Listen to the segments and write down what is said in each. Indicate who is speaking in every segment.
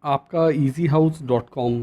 Speaker 1: आपका easyhouse.com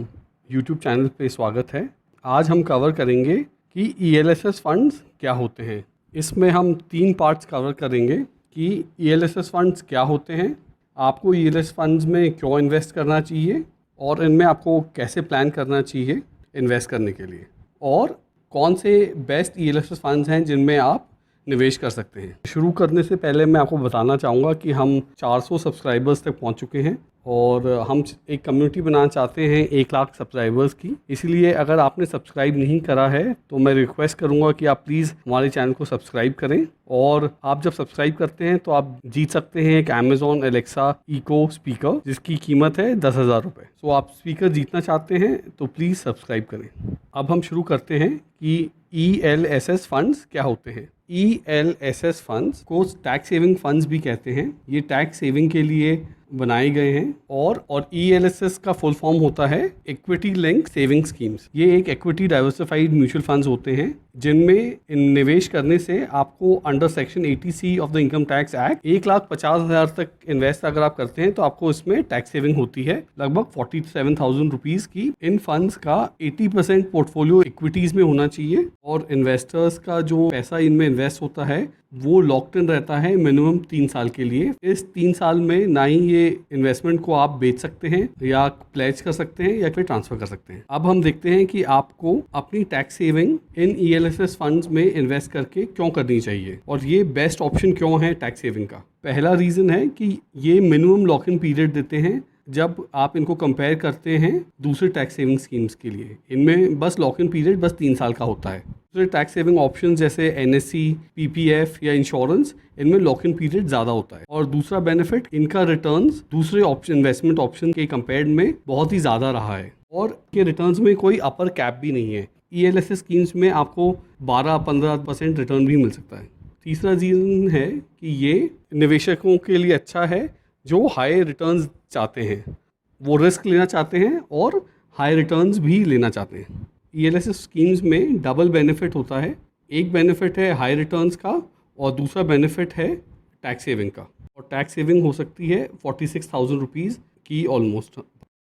Speaker 1: YouTube channel पे स्वागत है। आज हम कवर करेंगे कि ELSS फंड्स क्या होते हैं। इसमें हम 3 पार्ट्स कवर करेंगे कि ELSS फंड्स क्या होते हैं, आपको ELSS फंड्स में क्यों इन्वेस्ट करना चाहिए और इनमें आपको कैसे प्लान करना चाहिए इन्वेस्ट करने के लिए, और कौन से बेस्ट ELSS फंड्स हैं जिनमें आप निवेश कर सकते हैं। शुरू करने से पहले मैं आपको बताना चाहूँगा कि हम 400 सब्सक्राइबर्स तक पहुँच चुके हैं और हम एक कम्युनिटी बनाना चाहते हैं 1 लाख सब्सक्राइबर्स की। इसलिए अगर आपने सब्सक्राइब नहीं करा है तो मैं रिक्वेस्ट करूंगा कि आप प्लीज़ हमारे चैनल को सब्सक्राइब करें। और आप जब सब्सक्राइब करते हैं तो आप जीत सकते हैं एक Amazon Alexa इको स्पीकर जिसकी कीमत है 10,000 रुपये। तो आप स्पीकर जीतना चाहते हैं तो प्लीज़ सब्सक्राइब करें। अब हम शुरू करते हैं कि ELSS फंड्स क्या होते हैं। ELSS फंड्स को टैक्स सेविंग फंड्स भी कहते हैं। ये टैक्स सेविंग के लिए बनाए गए हैं और ELSS का फुल फॉर्म होता है इक्विटी लिंक सेविंग स्कीम्स। ये एक इक्विटी डाइवर्सिफाइड म्यूचुअल फंड्स होते हैं जिनमें निवेश करने से आपको under section 80C of the income tax act 1,50,000 तक इन्वेस्ट अगर आप करते हैं तो आपको इसमें टैक्स सेविंग होती है लगभग 47,000 रुपीज़ की। इन फंड्स का 80% पोर्टफोलियो इक्विटीज़ में होना चाहिए और इन्वेस्टर्स का जो पैसा इनमें इन्वेस्ट होता है वो लॉक्ड इन रहता है मिनिमम 3 साल के लिए। इस 3 साल में ना ही ये इन्वेस्टमेंट को आप बेच सकते हैं या प्लेज कर सकते हैं या फिर ट्रांसफर कर सकते हैं। अब हम देखते हैं कि आपको अपनी tax saving in ELSS funds में इन्वेस्ट करके क्यों करनी चाहिए और ये बेस्ट ऑप्शन क्यों है टैक्स सेविंग का। पहला रीज़न है कि ये मिनिमम लॉक इन पीरियड देते हैं। जब आप इनको कंपेयर करते हैं दूसरे टैक्स सेविंग स्कीम्स के लिए, इनमें बस लॉक इन पीरियड बस 3 साल का होता है। दूसरे टैक्स सेविंग ऑप्शन जैसे NSE, PPF या इंश्योरेंस, इनमें लॉक इन पीरियड ज़्यादा होता है। और दूसरा बेनिफिट, इनका रिटर्न्स दूसरे ऑप्शन इन्वेस्टमेंट ऑप्शन के कंपेयर में बहुत ही ज़्यादा रहा है और के रिटर्न्स में कोई अपर कैप भी नहीं है। ELSS स्कीम्स में आपको 12-15% रिटर्न भी मिल सकता है। तीसरा रीज़न है कि ये निवेशकों के लिए अच्छा है जो हाई रिटर्न्स चाहते हैं, वो रिस्क लेना चाहते हैं और हाई रिटर्न्स भी लेना चाहते हैं। ELSS स्कीम्स में डबल बेनिफिट होता है। एक बेनिफिट है हाई रिटर्न्स का और दूसरा बेनिफिट है टैक्स सेविंग का। और टैक्स सेविंग हो सकती है 46,000 रुपीज़ की ऑलमोस्ट।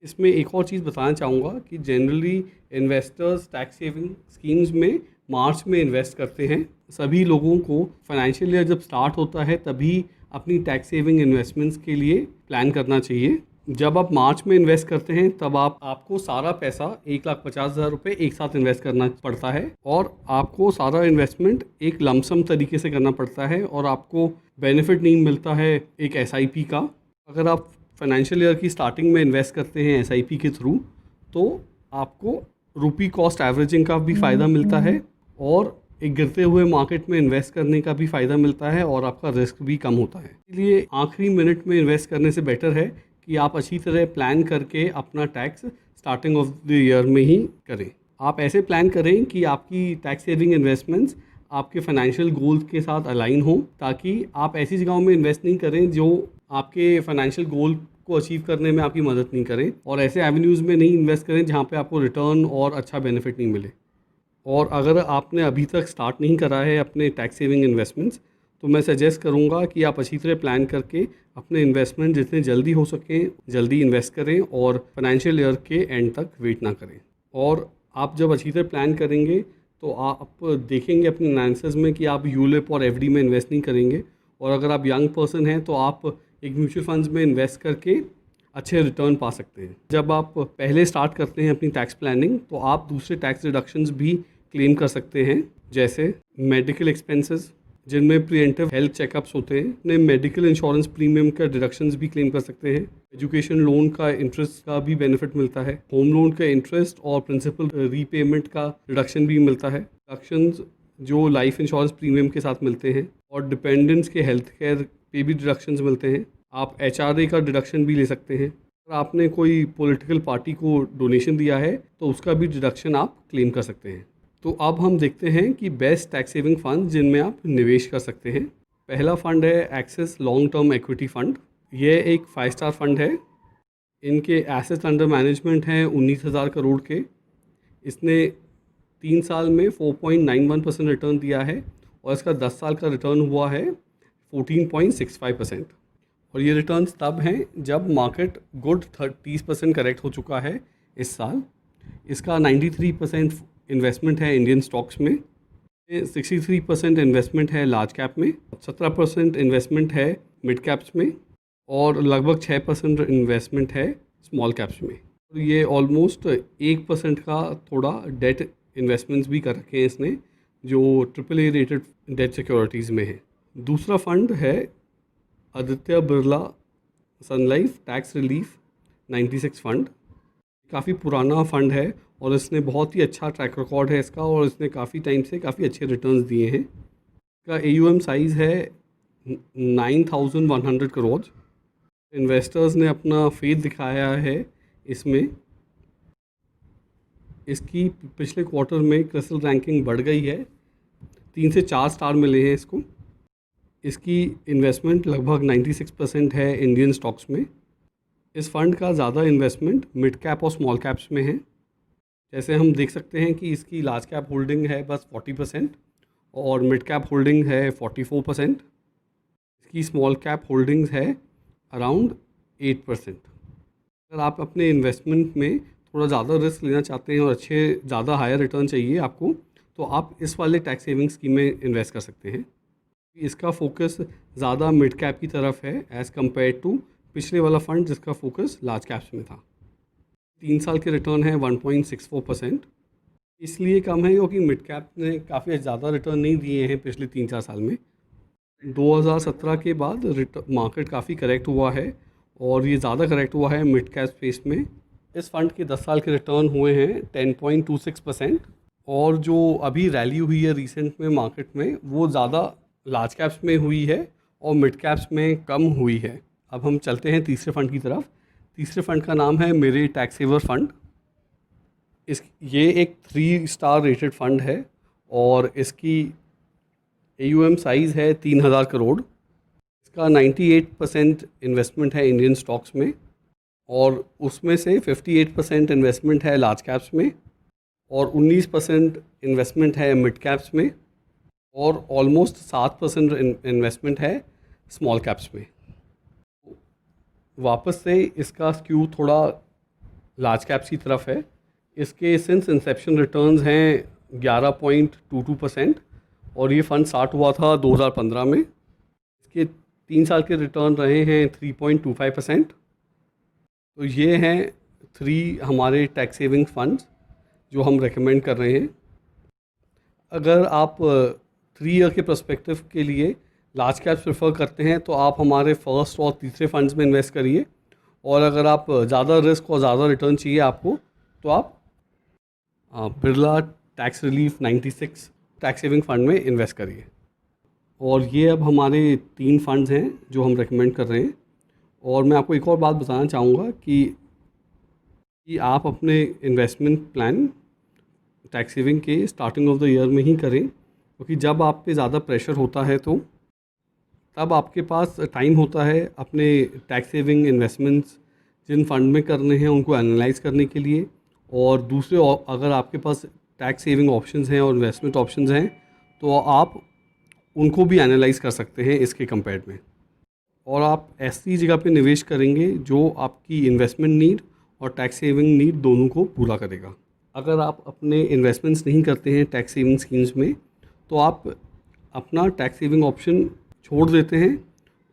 Speaker 1: इसमें एक और चीज़ बताना चाहूँगा कि generally investors tax saving schemes में मार्च में इन्वेस्ट करते हैं। सभी लोगों को फाइनेंशियल ईयर जब स्टार्ट होता है तभी अपनी टैक्स सेविंग इन्वेस्टमेंट्स के लिए प्लान करना चाहिए। जब आप मार्च में इन्वेस्ट करते हैं तब आपको सारा पैसा 1,50,000 रुपये एक साथ इन्वेस्ट करना पड़ता है और आपको सारा इन्वेस्टमेंट एक लमसम तरीके से करना पड़ता है और आपको बेनिफिट नहीं मिलता है एक SIP का। अगर आप फाइनेंशियल ईयर की स्टार्टिंग में इन्वेस्ट करते हैं SIP के थ्रू तो आपको रुपी कॉस्ट एवरेजिंग का भी फ़ायदा मिलता है और एक गिरते हुए मार्केट में इन्वेस्ट करने का भी फ़ायदा मिलता है और आपका रिस्क भी कम होता है। इसलिए आखिरी मिनट में इन्वेस्ट करने से बेटर है कि आप अच्छी तरह प्लान करके अपना tax starting of the year में ही करें। आप ऐसे प्लान करें कि आपकी टैक्स सेविंग इन्वेस्टमेंट्स आपके फाइनेंशियल गोल्स के साथ अलाइन हो, ताकि आप ऐसी जगहों में इन्वेस्ट नहीं करें जो आपके फाइनेंशियल गोल को अचीव करने में आपकी मदद नहीं करें और ऐसे एवेन्यूज़ में नहीं इन्वेस्ट करें जहाँ पे आपको रिटर्न और अच्छा बेनिफिट नहीं मिले। और अगर आपने अभी तक स्टार्ट नहीं करा है अपने टैक्स सेविंग इन्वेस्टमेंट्स तो मैं सजेस्ट करूंगा कि आप अच्छी तरह प्लान करके अपने इन्वेस्टमेंट जितने जल्दी हो सकें जल्दी इन्वेस्ट करें और फाइनेंशियल ईयर के एंड तक वेट ना करें। और आप जब अच्छी तरह प्लान करेंगे तो आप देखेंगे अपने एनालिसिस में कि आप ULIP और FD में इन्वेस्ट नहीं करेंगे। और अगर आप यंग पर्सन हैं तो आप एक म्यूचुअल फंड्स में इन्वेस्ट करके अच्छे रिटर्न पा सकते हैं। जब आप पहले स्टार्ट करते हैं अपनी टैक्स प्लानिंग तो आप दूसरे टैक्स रिडक्शंस भी क्लेम कर सकते हैं, जैसे मेडिकल एक्सपेंसेस जिनमें प्रिवेंटिव हेल्थ चेकअप्स होते हैं। अपने मेडिकल इंश्योरेंस प्रीमियम का डिडक्शंस भी क्लेम कर सकते हैं। एजुकेशन लोन का इंटरेस्ट का भी बेनिफिट मिलता है। होम लोन का इंटरेस्ट और प्रिंसिपल रीपेमेंट का रिडक्शन भी मिलता है। डिडक्शंस जो लाइफ इंश्योरेंस प्रीमियम के साथ मिलते हैं और डिपेंडेंट्स के हेल्थ केयर पे भी डिडक्शंस मिलते हैं। आप HRA का डिडक्शन भी ले सकते हैं। अगर आपने कोई पॉलिटिकल पार्टी को डोनेशन दिया है तो उसका भी डिडक्शन आप क्लेम कर सकते हैं। तो अब हम देखते हैं कि बेस्ट टैक्स सेविंग फंड जिनमें आप निवेश कर सकते हैं। पहला फ़ंड है axis long term equity fund. यह एक 5 स्टार फंड है। इनके एसेट्स अंडर मैनेजमेंट हैं 19,000 करोड़ के। इसने 3 साल में 4.91% रिटर्न दिया है और इसका 10 साल का रिटर्न हुआ है 14.65%। और ये रिटर्न्स तब हैं जब मार्केट गुड 30% करेक्ट हो चुका है इस साल। इसका 93% इन्वेस्टमेंट है इंडियन स्टॉक्स में, 63% इन्वेस्टमेंट है लार्ज कैप में, 17% इन्वेस्टमेंट है मिड कैप्स में और लगभग 6% इन्वेस्टमेंट है स्मॉल कैप्स में। तो ये ऑलमोस्ट 1% का थोड़ा डेट इन्वेस्टमेंट्स भी कर रखे हैं इसने, जो AAA रेटेड डेट सिक्योरिटीज़ में है। दूसरा फंड है आदित्य बिरला सन लाइफ टैक्स रिलीफ 96 फंड। काफ़ी पुराना फंड है और इसने बहुत ही अच्छा ट्रैक रिकॉर्ड है इसका, और इसने काफ़ी टाइम से काफ़ी अच्छे रिटर्न्स दिए हैं। इसका AUM साइज़ है 9,100 करोड़। इन्वेस्टर्स ने अपना फेथ दिखाया है इसमें। इसकी पिछले क्वार्टर में क्रिसिल रैंकिंग बढ़ गई है, 3 से 4 स्टार मिले हैं इसको। इसकी इन्वेस्टमेंट लगभग 96% है इंडियन स्टॉक्स में। इस फंड का ज़्यादा इन्वेस्टमेंट मिड कैप और स्मॉल कैप्स में है। जैसे हम देख सकते हैं कि इसकी लार्ज कैप होल्डिंग है बस 40% और मिड कैप होल्डिंग है 44%। इसकी स्मॉल कैप होल्डिंग्स है अराउंड 8%। अगर आप अपने इन्वेस्टमेंट में थोड़ा ज़्यादा रिस्क लेना चाहते हैं और ज़्यादा हायर रिटर्न चाहिए आपको, तो आप इस वाले टैक्स सेविंग स्कीम में इन्वेस्ट कर सकते हैं। इसका फोकस ज़्यादा मिड कैप की तरफ है एज़ कम्पेयर टू पिछले वाला फंड जिसका फोकस लार्ज कैप्स में था। 3 साल के रिटर्न है 1.64%। इसलिए कम है क्योंकि मिड कैप ने काफ़ी ज़्यादा रिटर्न नहीं दिए हैं पिछले 3-4 साल में। 2017 के बाद मार्केट काफ़ी करेक्ट हुआ है और ये ज़्यादा करेक्ट हुआ है मिड कैप स्पेस में। इस फंड के 10 साल के रिटर्न हुए हैं 10.26%, और जो अभी रैली हुई है रिसेंट में मार्केट में वो ज़्यादा लार्ज कैप्स में हुई है और मिड कैप्स में कम हुई है। अब हम चलते हैं तीसरे फंड की तरफ। तीसरे फंड का नाम है मेरे टैक्स सेवर फंड। ये एक 3 स्टार रेटेड फंड है और इसकी AUM साइज़ है 3,000 करोड़। इसका 98% इन्वेस्टमेंट है इंडियन स्टॉक्स में और उसमें से 58% इन्वेस्टमेंट है लार्ज कैप्स में और 19% इन्वेस्टमेंट है मिड कैप्स में और ऑलमोस्ट 7% इन्वेस्टमेंट है स्मॉल कैप्स में। वापस से इसका स्क्यू थोड़ा लार्ज कैप्स की तरफ है। इसके सिंस इंसेप्शन रिटर्न्स हैं 11.22% और ये फंड स्टार्ट हुआ था 2015 में। इसके 3 साल के रिटर्न रहे हैं 3.25%। तो ये हैं 3 हमारे टैक्स सेविंग फंड्स जो हम रेकमेंड कर रहे हैं। अगर आप 3 ईयर के पर्सपेक्टिव के लिए लार्ज कैप्स प्रेफर करते हैं तो आप हमारे फर्स्ट और तीसरे फंड्स में इन्वेस्ट करिए, और अगर आप ज़्यादा रिस्क और ज़्यादा रिटर्न चाहिए आपको तो आप Birla tax relief 96 tax saving fund में इन्वेस्ट करिए। और ये अब हमारे 3 फंड्स हैं जो हम रेकमेंड कर रहे हैं। और मैं आपको एक और बात बताना चाहूँगा कि आप अपने इन्वेस्टमेंट प्लान टैक्स सेविंग के स्टार्टिंग ऑफ द ईयर में ही करें, क्योंकि जब आप पे ज़्यादा प्रेशर होता है तो तब आपके पास टाइम होता है अपने टैक्स सेविंग इन्वेस्टमेंट्स जिन फंड में करने हैं उनको एनालाइज करने के लिए, और दूसरे अगर आपके पास टैक्स सेविंग ऑप्शंस हैं और इन्वेस्टमेंट ऑप्शंस हैं तो आप उनको भी एनालाइज कर सकते हैं इसके कंपेयर में, और आप ऐसी जगह पे निवेश करेंगे जो आपकी इन्वेस्टमेंट नीड और टैक्स सेविंग नीड दोनों को पूरा करेगा। अगर आप अपने इन्वेस्टमेंट्स नहीं करते हैं टैक्स सेविंग स्कीम्स में तो आप अपना टैक्स सेविंग ऑप्शन छोड़ देते हैं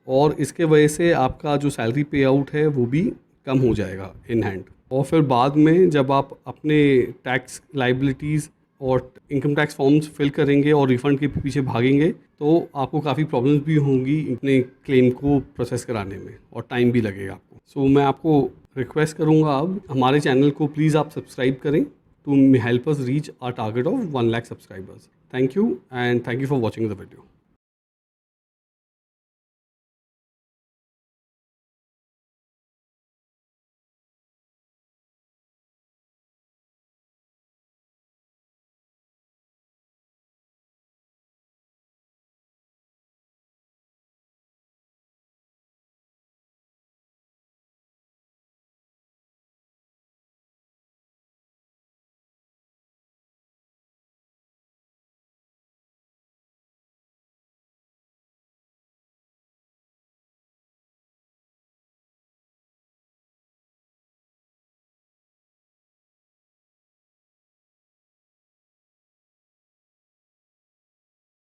Speaker 1: और इसके वजह से आपका जो सैलरी पे आउट है वो भी कम हो जाएगा इन हैंड, और फिर बाद में जब आप अपने टैक्स लाइबिलिटीज़ और इनकम टैक्स फॉर्म्स फिल करेंगे और रिफ़ंड के पीछे भागेंगे तो आपको काफ़ी प्रॉब्लम्स भी होंगी अपने क्लेम को प्रोसेस कराने में और टाइम भी लगेगा आपको। सो मैं आपको रिक्वेस्ट करूँगा अब हमारे चैनल को प्लीज़ आप सब्सक्राइब करें to help us reach our target of 1 lakh subscribers. Thank you and thank you for watching the video.